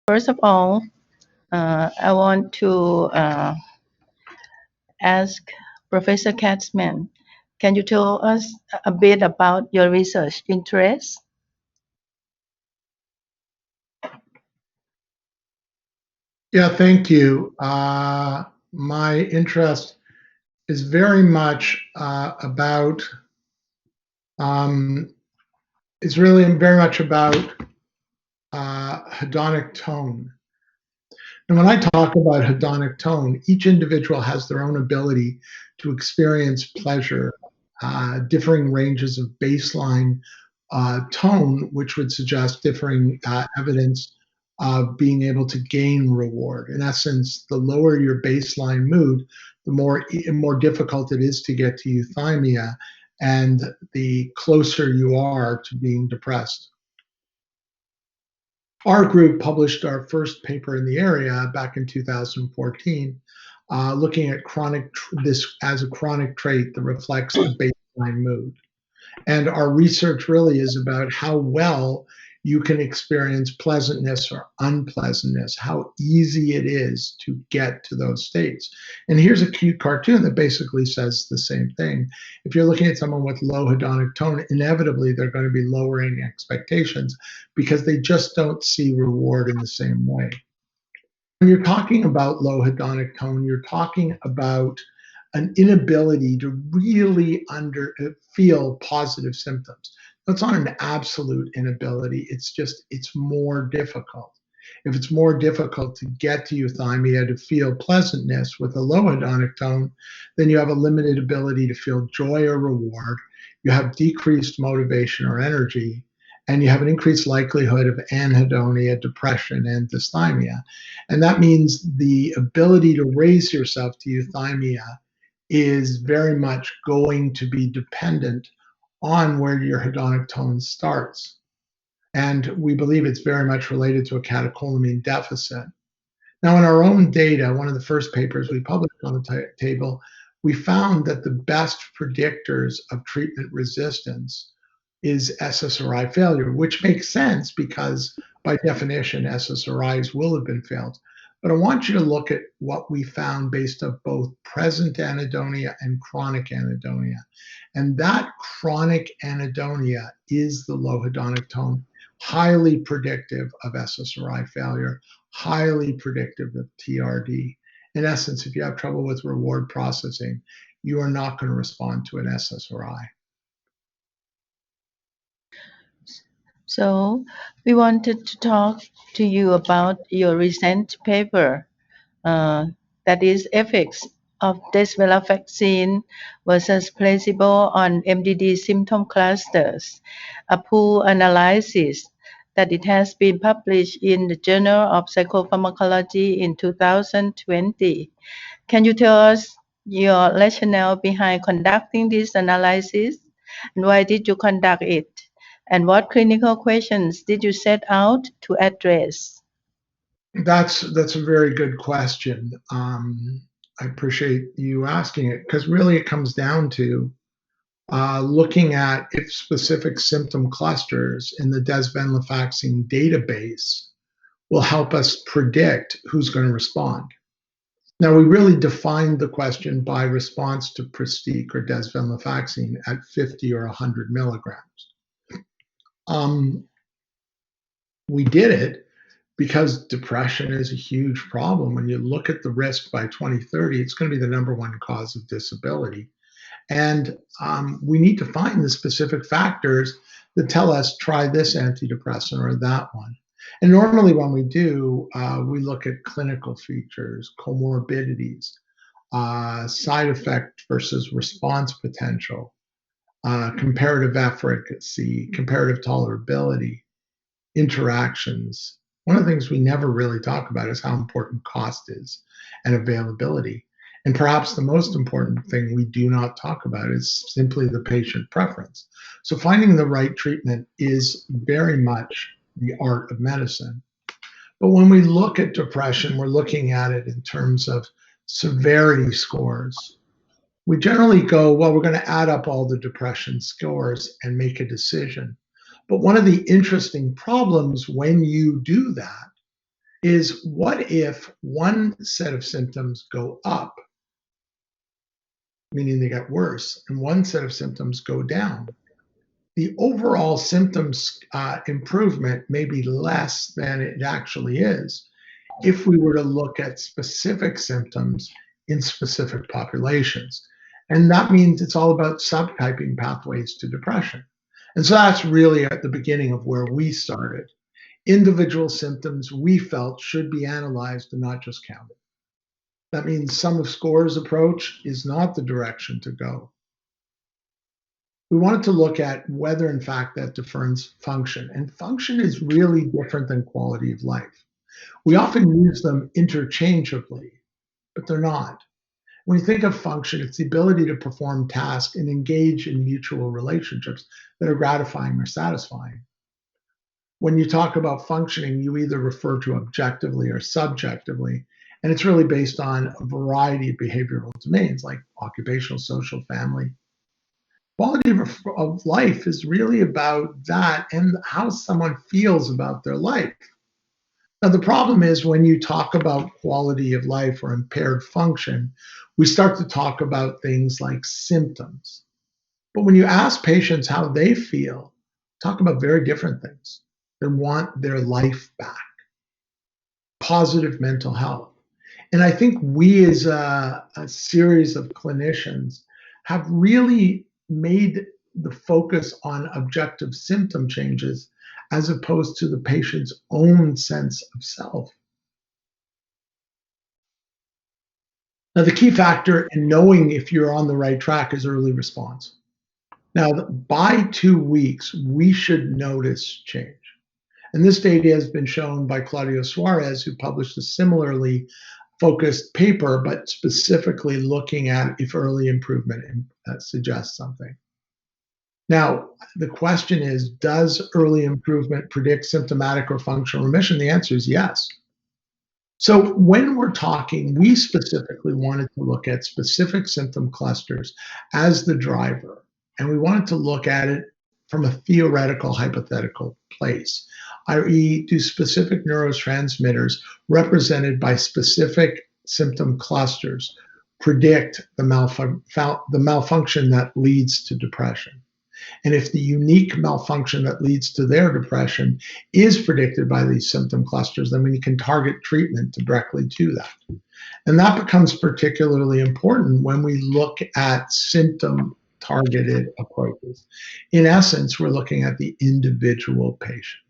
First of all, I want to ask Professor Katzman, can you tell us a bit about your research interests? Yeah, thank you. My interest is very much about, um, it's really very much about hedonic tone. And when I talk about hedonic tone, each individual has their own ability to experience pleasure, differing ranges of baseline tone, which would suggest differing evidence of being able to gain reward. In essence, the lower your baseline mood, the more difficult it is to get to euthymia, and the closer you are to being depressed. Our group published our first paper in the area back in 2014, looking at this as a chronic trait that reflects the baseline mood. And our research really is about how well you can experience pleasantness or unpleasantness, how easy it is to get to those states. And here's a cute cartoon that basically says the same thing. If you're looking at someone with low hedonic tone, inevitably they're going to be lowering expectations because they just don't see reward in the same way. When you're talking about low hedonic tone, you're talking about an inability to really feel positive symptoms. It's not an absolute inability. It's more difficult. If it's more difficult to get to euthymia, to feel pleasantness with a low hedonic tone, then you have a limited ability to feel joy or reward. You have decreased motivation or energy, and you have an increased likelihood of anhedonia, depression, and dysthymia. And that means the ability to raise yourself to euthymia is very much going to be dependent on where your hedonic tone starts. And we believe it's very much related to a catecholamine deficit. Now, in our own data, one of the first papers we published on the table, we found that the best predictors of treatment resistance is SSRI failure, which makes sense because by definition, SSRIs will have been failed. But I want you to look at what we found based on both present anhedonia and chronic anhedonia. And that chronic anhedonia is the low hedonic tone, highly predictive of SSRI failure, highly predictive of TRD. In essence, if you have trouble with reward processing, you are not going to respond to an SSRI. So we wanted to talk to you about your recent paper, that is effects of desvelafexine versus placebo on MDD symptom clusters, a pool analysis that it has been published in the Journal of Psychopharmacology in 2020. Can you tell us your rationale behind conducting this analysis, and why did you conduct it? And what clinical questions did you set out to address? That's a very good question. I appreciate you asking it because really it comes down to looking at if specific symptom clusters in the desvenlafaxine database will help us predict who's going to respond. Now, we really defined the question by response to pristiq or desvenlafaxine at 50 or 100 milligrams. We did it because depression is a huge problem. When you look at the risk by 2030, it's going to be the number one cause of disability. And we need to find the specific factors that tell us try this antidepressant or that one. And normally when we do, we look at clinical features, comorbidities, side effect versus response potential, comparative efficacy, comparative tolerability, interactions. One of the things we never really talk about is how important cost is and availability. And perhaps the most important thing we do not talk about is simply the patient preference. So finding the right treatment is very much the art of medicine. But when we look at depression, we're looking at it in terms of severity scores. We generally go, well, we're going to add up all the depression scores and make a decision. But one of the interesting problems when you do that is what if one set of symptoms go up, meaning they get worse, and one set of symptoms go down? The overall symptoms improvement may be less than it actually is if we were to look at specific symptoms in specific populations. And that means it's all about subtyping pathways to depression. And so that's really at the beginning of where we started. Individual symptoms we felt should be analyzed and not just counted. That means sum of scores approach is not the direction to go. We wanted to look at whether, in fact, that defines function. And function is really different than quality of life. We often use them interchangeably, but they're not. When you think of function, it's the ability to perform tasks and engage in mutual relationships that are gratifying or satisfying. When you talk about functioning, you either refer to objectively or subjectively, and it's really based on a variety of behavioral domains like occupational, social, family. Quality of life is really about that and how someone feels about their life. Now, the problem is when you talk about quality of life or impaired function, we start to talk about things like symptoms. But when you ask patients how they feel, talk about very different things. They want their life back, positive mental health. And I think we, as a series of clinicians, have really made the focus on objective symptom changes as opposed to the patient's own sense of self. Now, the key factor in knowing if you're on the right track is early response. Now, by 2 weeks, we should notice change. And this data has been shown by Claudio Suarez, who published a similarly focused paper, but specifically looking at if early improvement suggests something. Now, the question is, does early improvement predict symptomatic or functional remission? The answer is yes. So when we're talking, we specifically wanted to look at specific symptom clusters as the driver, and we wanted to look at it from a theoretical, hypothetical place, i.e., do specific neurotransmitters represented by specific symptom clusters predict the malfunction that leads to depression? And if the unique malfunction that leads to their depression is predicted by these symptom clusters, then we can target treatment directly to that. And that becomes particularly important when we look at symptom targeted approaches. In essence, we're looking at the individual patient.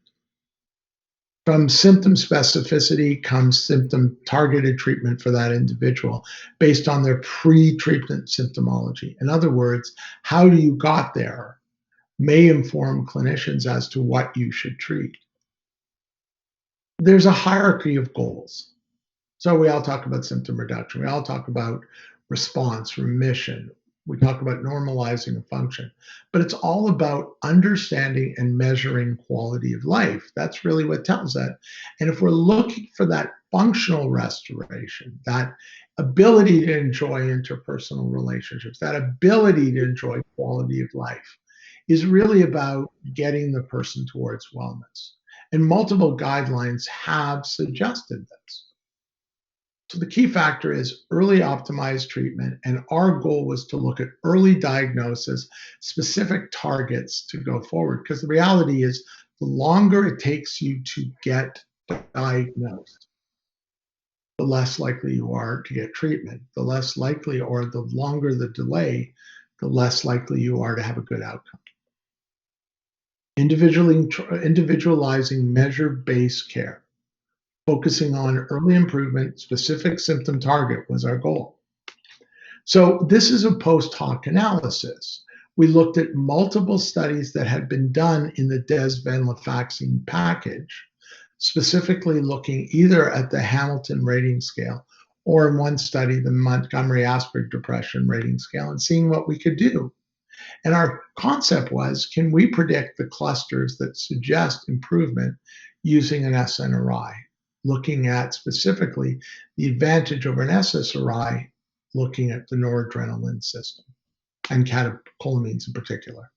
From symptom specificity comes symptom targeted treatment for that individual based on their pre-treatment symptomology. In other words, how you got there may inform clinicians as to what you should treat. There's a hierarchy of goals. So we all talk about symptom reduction. We all talk about response, remission. We talk about normalizing of function. But it's all about understanding and measuring quality of life. That's really what tells that. And if we're looking for that functional restoration, that ability to enjoy interpersonal relationships, that ability to enjoy quality of life, is really about getting the person towards wellness. And multiple guidelines have suggested this. So the key factor is early optimized treatment, and our goal was to look at early diagnosis, specific targets to go forward, because the reality is the longer it takes you to get diagnosed, the less likely you are to get treatment. The less likely, or the longer the delay, the less likely you are to have a good outcome. Individualizing measure-based care, focusing on early improvement, specific symptom target was our goal. So this is a post hoc analysis. We looked at multiple studies that had been done in the desvenlafaxine package, specifically looking either at the Hamilton Rating Scale or in one study, the Montgomery-Åsberg Depression Rating Scale, and seeing what we could do. And our concept was, can we predict the clusters that suggest improvement using an SNRI, looking at specifically the advantage over an SSRI, looking at the noradrenaline system and catecholamines in particular.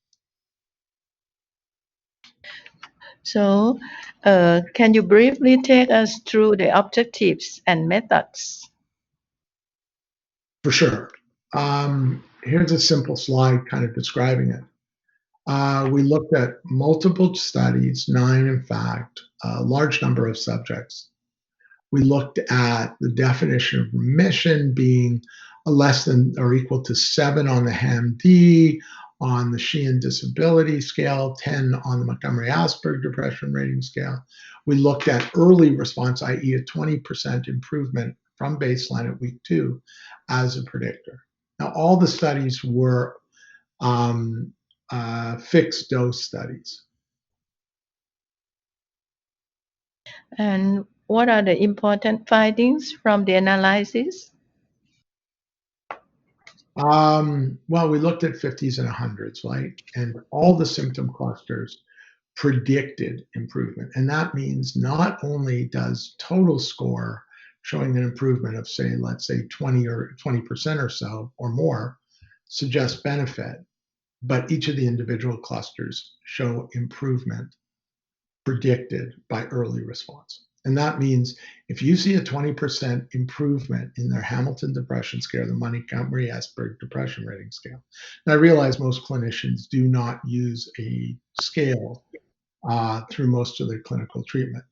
So, can you briefly take us through the objectives and methods? For sure. Here's a simple slide kind of describing it. We looked at multiple studies, 9 in fact, a large number of subjects. We looked at the definition of remission being a less than or equal to 7 on the HAM-D, on the Sheehan Disability Scale, 10 on the Montgomery-Åsberg Depression Rating Scale. We looked at early response, i.e. a 20% improvement from baseline at week 2 as a predictor. Now, all the studies were fixed dose studies. And what are the important findings from the analysis? Well, we looked at 50s and 100s, right? And all the symptom clusters predicted improvement. And that means not only does total score showing an improvement of, say, let's say 20% or so or more suggest benefit, but each of the individual clusters show improvement predicted by early response. And that means if you see a 20% improvement in their Hamilton Depression Scale, the Montgomery-Åsberg Depression Rating Scale. And I realize most clinicians do not use a scale through most of their clinical treatment.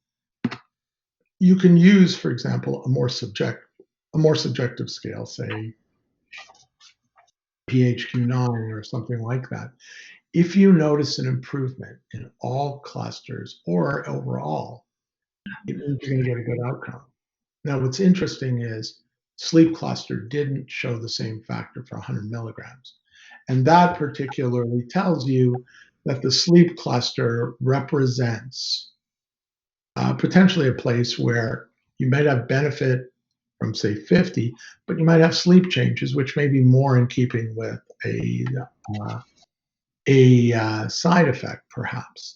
You can use, for example, a more subjective scale, say PHQ-9 or something like that. If you notice an improvement in all clusters or overall, it means you're going to get a good outcome. Now, what's interesting is sleep cluster didn't show the same factor for 100 milligrams. And that particularly tells you that the sleep cluster represents potentially a place where you might have benefit from, say, 50, but you might have sleep changes, which may be more in keeping with a side effect, perhaps.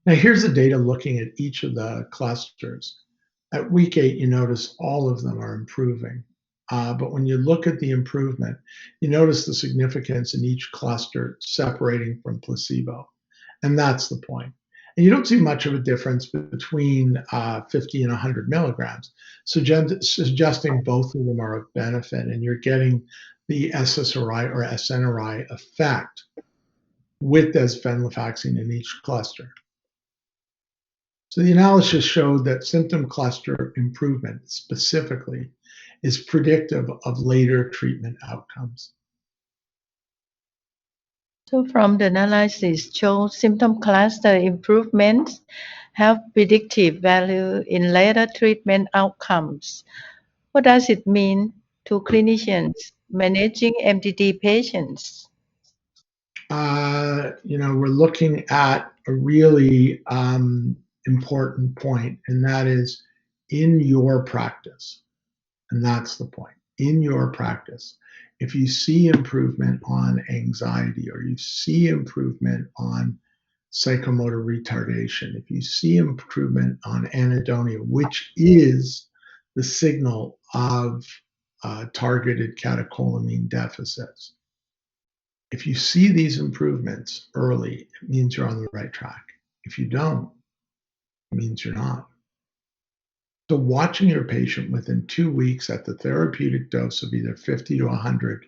Now, here's the data looking at each of the clusters. At week 8, you notice all of them are improving. But when you look at the improvement, you notice the significance in each cluster separating from placebo. And that's the point. And you don't see much of a difference between 50 and 100 milligrams, suggesting both of them are of benefit, and you're getting the SSRI or SNRI effect with desvenlafaxine in each cluster. So the analysis showed that symptom cluster improvement specifically is predictive of later treatment outcomes. So from the analysis show symptom cluster improvements have predictive value in later treatment outcomes. What does it mean to clinicians managing MDD patients? We're looking at a really important point, and that is in your practice. And that's the point. In your practice, if you see improvement on anxiety or you see improvement on psychomotor retardation, if you see improvement on anhedonia, which is the signal of targeted catecholamine deficits, if you see these improvements early, it means you're on the right track. If you don't, it means you're not. So watching your patient within 2 weeks at the therapeutic dose of either 50 to 100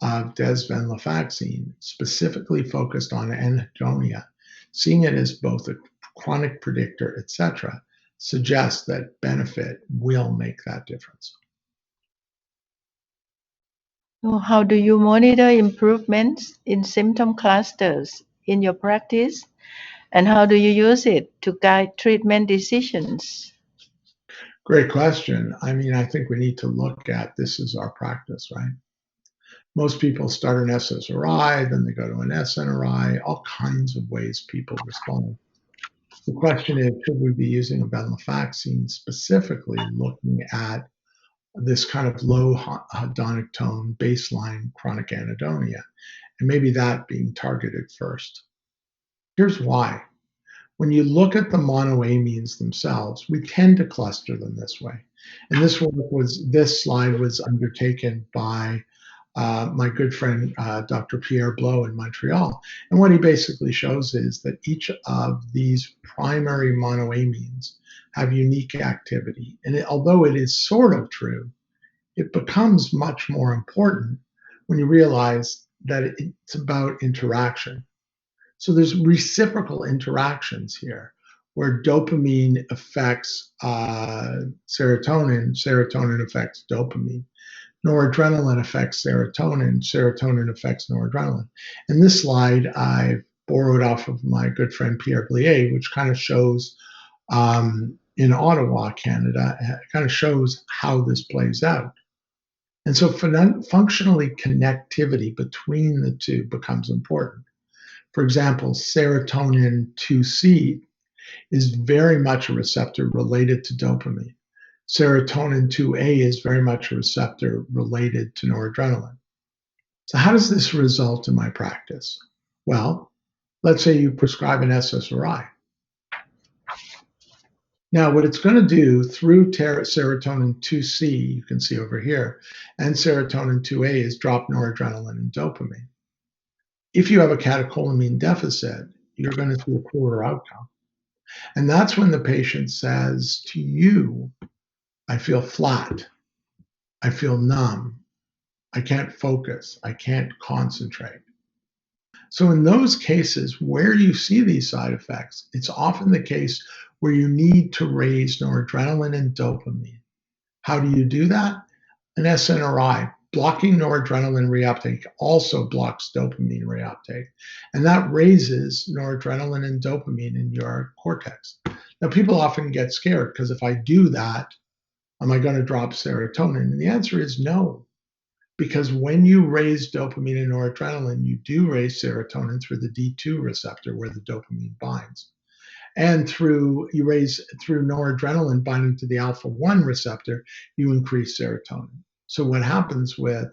of desvenlafaxine, specifically focused on anhedonia, seeing it as both a chronic predictor, etc., suggests that benefit will make that difference. So how do you monitor improvements in symptom clusters in your practice? And how do you use it to guide treatment decisions? Great question. I mean, I think we need to look at this as our practice, right? Most people start an SSRI, then they go to an SNRI, all kinds of ways people respond. The question is, should we be using a venlafaxine specifically looking at this kind of low hedonic tone baseline chronic anhedonia, and maybe that being targeted first? Here's why. When you look at the monoamines themselves, we tend to cluster them this way. And this slide was undertaken by my good friend Dr. Pierre Blow in Montreal. And what he basically shows is that each of these primary monoamines have unique activity. And although it is sort of true, it becomes much more important when you realize that it's about interaction. So there's reciprocal interactions here where dopamine affects serotonin, serotonin affects dopamine. Noradrenaline affects serotonin, serotonin affects noradrenaline. In this slide, I borrowed off of my good friend Pierre Blier, which kind of shows in Ottawa, Canada, it kind of shows how this plays out. And so functionally, connectivity between the two becomes important. For example, serotonin 2C is very much a receptor related to dopamine. Serotonin 2A is very much a receptor related to noradrenaline. So, how does this result in my practice? Well, let's say you prescribe an SSRI. Now, what it's going to do through serotonin 2C, you can see over here, and serotonin 2A is drop noradrenaline and dopamine. If you have a catecholamine deficit, you're going to see a poorer outcome. And that's when the patient says to you, I feel flat, I feel numb, I can't focus, I can't concentrate. So, in those cases where you see these side effects, it's often the case where you need to raise noradrenaline and dopamine. How do you do that? An SNRI, blocking noradrenaline reuptake, also blocks dopamine reuptake. And that raises noradrenaline and dopamine in your cortex. Now, people often get scared because if I do that, am I going to drop serotonin? And the answer is no. Because when you raise dopamine and noradrenaline, you do raise serotonin through the D2 receptor where the dopamine binds. And through noradrenaline binding to the alpha 1 receptor, you increase serotonin. So what happens with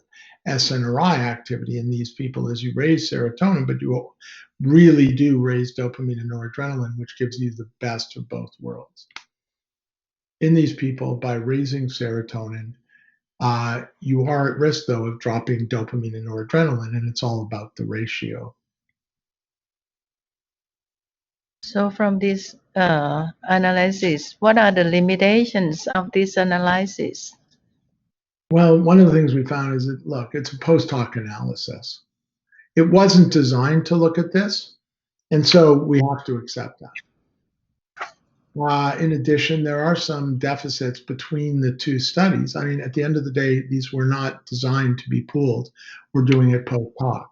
SNRI activity in these people is you raise serotonin, but you really do raise dopamine and noradrenaline, which gives you the best of both worlds. In these people, by raising serotonin, you are at risk, though, of dropping dopamine and noradrenaline, and it's all about the ratio. So from this analysis, what are the limitations of this analysis? Well, one of the things we found is that, look, it's a post hoc analysis. It wasn't designed to look at this, and so we have to accept that. In addition, there are some deficits between the two studies. I mean, at the end of the day, these were not designed to be pooled. We're doing it post hoc.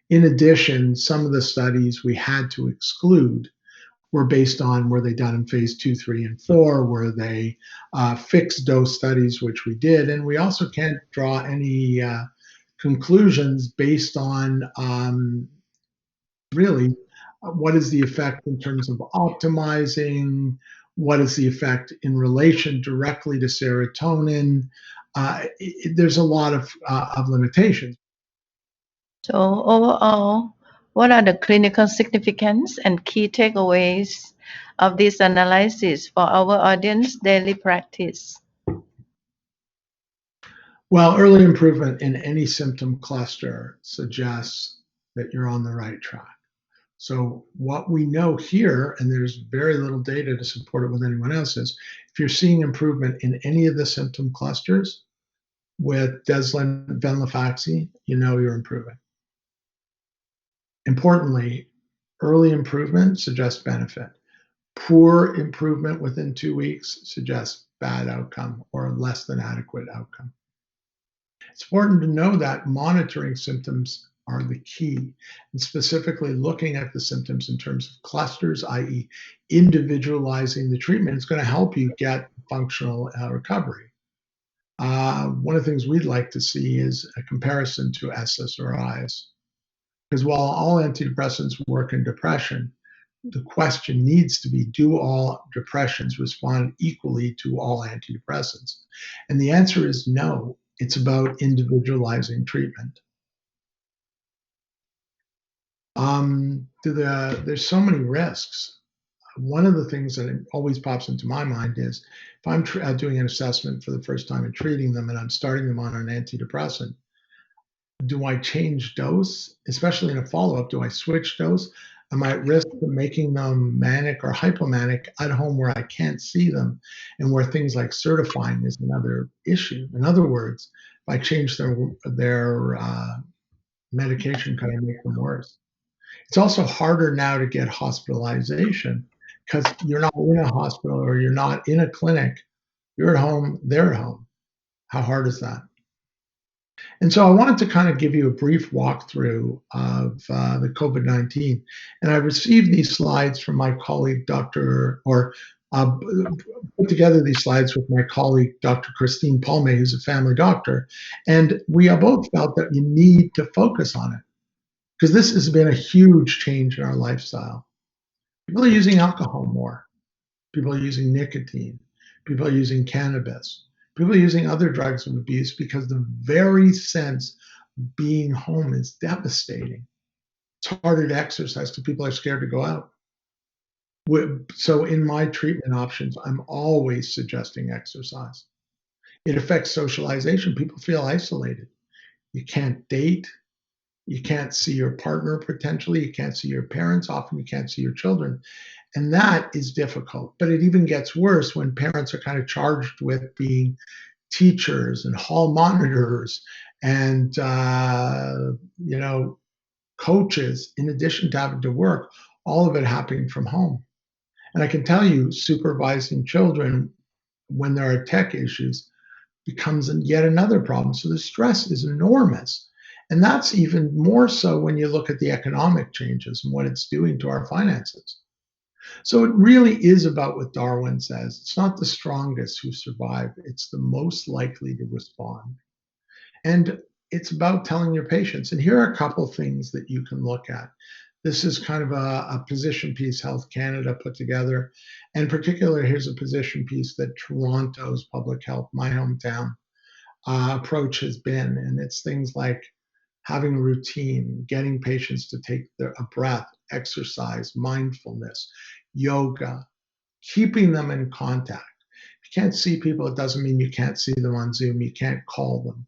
In addition, some of the studies we had to exclude were based on were they done in phase 2, 3, and 4? Were they fixed dose studies, which we did? And we also can't draw any conclusions based on really what is the effect in terms of optimizing, what is the effect in relation directly to serotonin. There's a lot of limitations. So overall, what are the clinical significance and key takeaways of this analysis for our audience daily practice? Well, early improvement in any symptom cluster suggests that you're on the right track. So what we know here, and there's very little data to support it with anyone else, is if you're seeing improvement in any of the symptom clusters with Deslin venlafaxine, you know you're improving. Importantly, early improvement suggests benefit. Poor improvement within 2 weeks suggests bad outcome or less than adequate outcome. It's important to know that monitoring symptoms are the key, and specifically looking at the symptoms in terms of clusters, i.e., individualizing the treatment, is going to help you get functional recovery. One of the things we'd like to see is a comparison to SSRIs, because while all antidepressants work in depression, the question needs to be, do all depressions respond equally to all antidepressants? And the answer is no. It's about individualizing treatment. There's so many risks. One of the things that always pops into my mind is if I'm doing an assessment for the first time and treating them and I'm starting them on an antidepressant, Do I change dose, especially in a follow-up? Do I switch dose? Am I at risk of making them manic or hypomanic at home where I can't see them and where things like certifying is another issue? In other words, if I change their medication, can I make them worse? It's also harder now to get hospitalization because you're not in a hospital or you're not in a clinic. You're at home, they're at home. How hard is that? And so I wanted to kind of give you a brief walkthrough of the COVID-19. And I received these slides from my colleague, uh, put together these slides with my colleague, Dr. Christine Palme, who's a family doctor. And we both felt that you need to focus on it because this has been a huge change in our lifestyle. People are using alcohol more. People are using nicotine. People are using cannabis. People are using other drugs of abuse because the very sense of being home is devastating. It's harder to exercise because people are scared to go out. So in my treatment options, I'm always suggesting exercise. It affects socialization. People feel isolated. You can't date. You can't see your partner potentially. You can't see your parents. Often you can't see your children. And that is difficult. But it even gets worse when parents are kind of charged with being teachers and hall monitors and, coaches, in addition to having to work, all of it happening from home. And I can tell you, supervising children when there are tech issues becomes yet another problem. So the stress is enormous. And that's even more so when you look at the economic changes and what it's doing to our finances. So it really is about what Darwin says. It's not the strongest who survive, it's the most likely to respond. And it's about telling your patients. And here are a couple things that you can look at. This is kind of a position piece Health Canada put together. And particularly, here's a position piece that Toronto's public health, my hometown, approach has been. And it's things like having a routine, getting patients to take a breath, exercise, mindfulness, yoga, keeping them in contact. If you can't see people, it doesn't mean you can't see them on Zoom. You can't call them.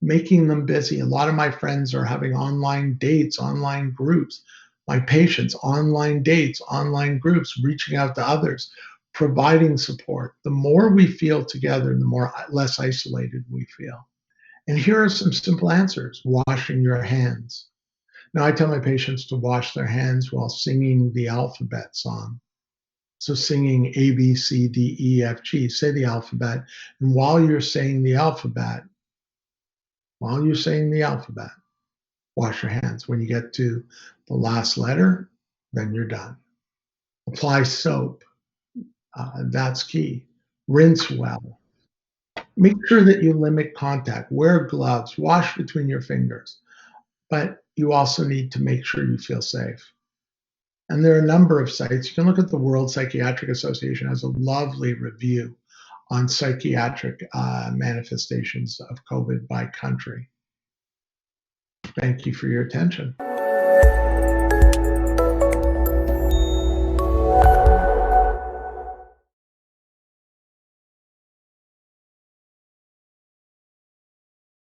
Making them busy. A lot of my friends are having online dates, online groups. My patients, online dates, online groups, reaching out to others, providing support. The more we feel together, the more less isolated we feel. And here are some simple answers. Washing your hands. Now, I tell my patients to wash their hands while singing the alphabet song. So, singing A, B, C, D, E, F, G, say the alphabet. And while you're saying the alphabet, wash your hands. When you get to the last letter, then you're done. Apply soap. That's key. Rinse well. Make sure that you limit contact. Wear gloves. Wash between your fingers. But you also need to make sure you feel safe. And there are a number of sites. You can look at the World Psychiatric Association has a lovely review on psychiatric manifestations of COVID by country. Thank you for your attention.